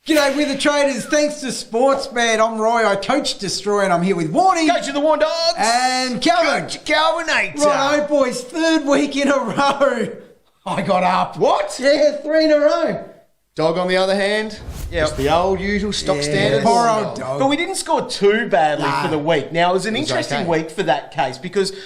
G'day, we're the Traders. Thanks to Sportsbet. I'm Roy. I coach Destroy, and I'm here with Warnie. Coach of the War Dogs. And Calvin. Coach Calvinator. Righto, boys. Third week in a row. I got up. What? Yeah, 3 in a row. Dog, on the other hand, just the old usual stock standard. Poor old dog. But we didn't score too badly for the week. Now, it was an was interesting okay. week for that case because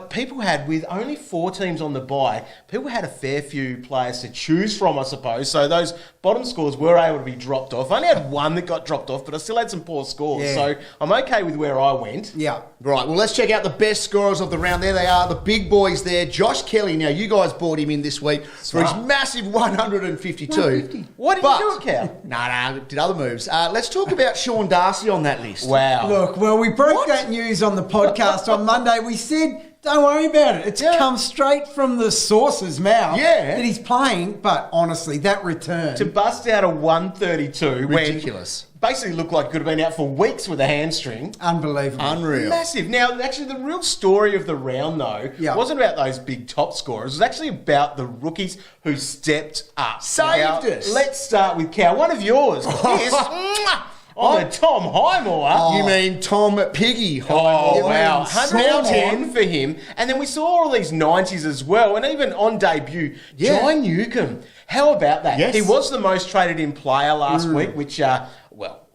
people had, with only 4 teams on the bye, people had a fair few players to choose from, I suppose. So those bottom scores were able to be dropped off. I only had one that got dropped off, but I still had some poor scores. Yeah. So I'm okay with where I went. Yeah. Right, well, let's check out the best scorers of the round. There they are, the big boys there. Josh Kelly. Now, you guys brought him in this week for his massive 152. 150. Why did you do it, Cal? No, did other moves. Let's talk about Sean Darcy on that list. Wow. Look, well, we broke that news on the podcast on Monday. We said, don't worry about it. It's come straight from the source's mouth that he's playing. But honestly, that return. To bust out a 132 Ridiculous. when basically looked like it could have been out for weeks with a hamstring. Unbelievable. Unreal. Massive. Now, actually, the real story of the round, though, wasn't about those big top scorers. It was actually about the rookies who stepped up. Saved us. Let's start with Cal. One of yours. Yes. On the Tom Highmore. You mean Tom Piggy? Oh, wow. Snail 110 for him. And then we saw all these 90s as well. And even on debut, Jai Newcomb. How about that? Yes. He was the most traded in player last week, which,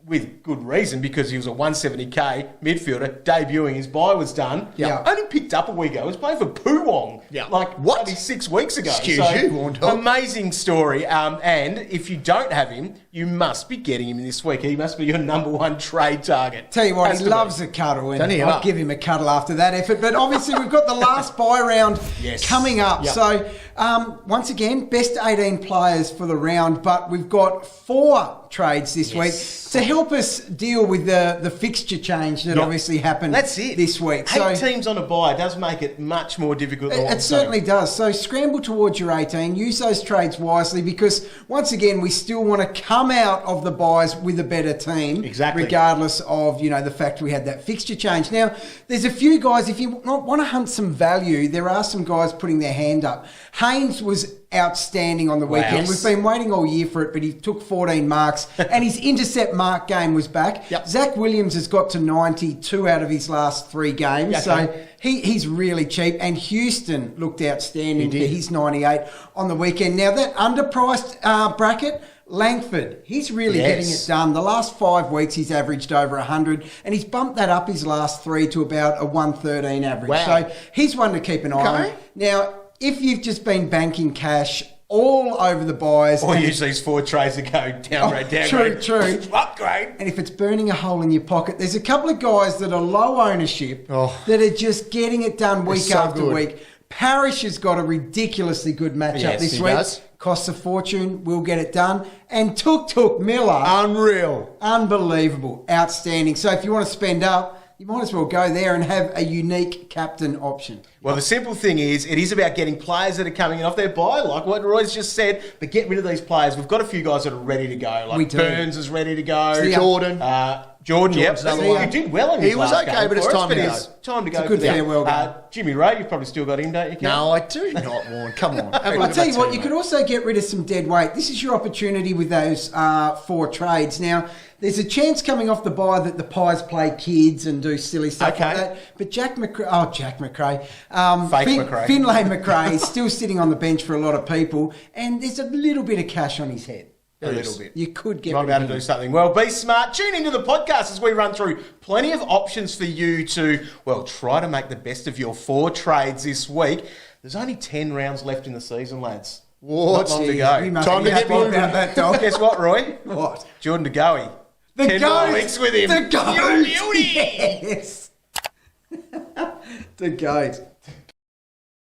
with good reason, because he was a 170k midfielder debuting. His bye was done. Yeah. Only picked up a week ago. He was playing for Poowong. Yeah. What? Only 6 weeks ago. Excuse you, Warren Dog. Amazing story. And if you don't have him, you must be getting him this week. He must be your number 1 trade target. Tell you what, Has he to be. loves a cuddle, and Doesn't he? I'll give him a cuddle after that effort. But obviously, we've got the last bye round coming up. Yep. So, once again, best 18 players for the round, but we've got 4 trades this week to help us deal with the fixture change that obviously happened That's it. this week. 8 teams on a bye does make it much more difficult. It certainly does. So scramble towards your 18. Use those trades wisely because, once again, we still want to come out of the buys with a better team. Exactly. Regardless of, the fact we had that fixture change. Now, there's a few guys, if you want to hunt some value, there are some guys putting their hand up. Haynes was outstanding on the weekend. We've been waiting all year for it, but he took 14 marks and his intercept mark game was back. Zach Williams has got to 92 out of his last 3 games. So he's really cheap. And Houston looked outstanding for his 98 on the weekend. Now, that underpriced bracket, Langford, he's really getting it done. The last 5 weeks, he's averaged over 100, and he's bumped that up his last 3 to about a 113 average. Wow. So he's one to keep an eye on. Now, if you've just been banking cash all over the buys... Or use these 4 trades that go downgrade, True. Upgrade. And if it's burning a hole in your pocket, there's a couple of guys that are low ownership that are just getting it done week after week. Parrish has got a ridiculously good matchup this week. Does. Costs a fortune, will get it done. And Tuk Miller. Unreal. Unbelievable. Outstanding. So if you want to spend up, you might as well go there and have a unique captain option. Well, the simple thing is, it is about getting players that are coming in off their bye, like what Roy's just said, but get rid of these players. We've got a few guys that are ready to go. Like Burns is ready to go. Jordan, yep. You did well in his He was last okay, game but it's for us, time to go. it's time to go. It's a good for them. farewell game. Jimmy Ray, you've probably still got him, don't you, Ken? No, I do not, Warren. Come on. I'll tell you what, you could also get rid of some dead weight. This is your opportunity with those 4 trades. Now, there's a chance coming off the bye that the Pies play kids and do silly stuff like that. But Jack McRae. Finlay McRae is still sitting on the bench for a lot of people, and there's a little bit of cash on his head. A little bit. You could get Might be able to do something. Well, be smart. Tune into the podcast as we run through plenty of options for you to, try to make the best of your 4 trades this week. There's only 10 rounds left in the season, lads. Not long to go. Time to get moving about that, dog. Guess what, Roy? What? Jordan DeGoey. The 10 goat. more weeks with him. The goat. Beauty. Yes. The goat.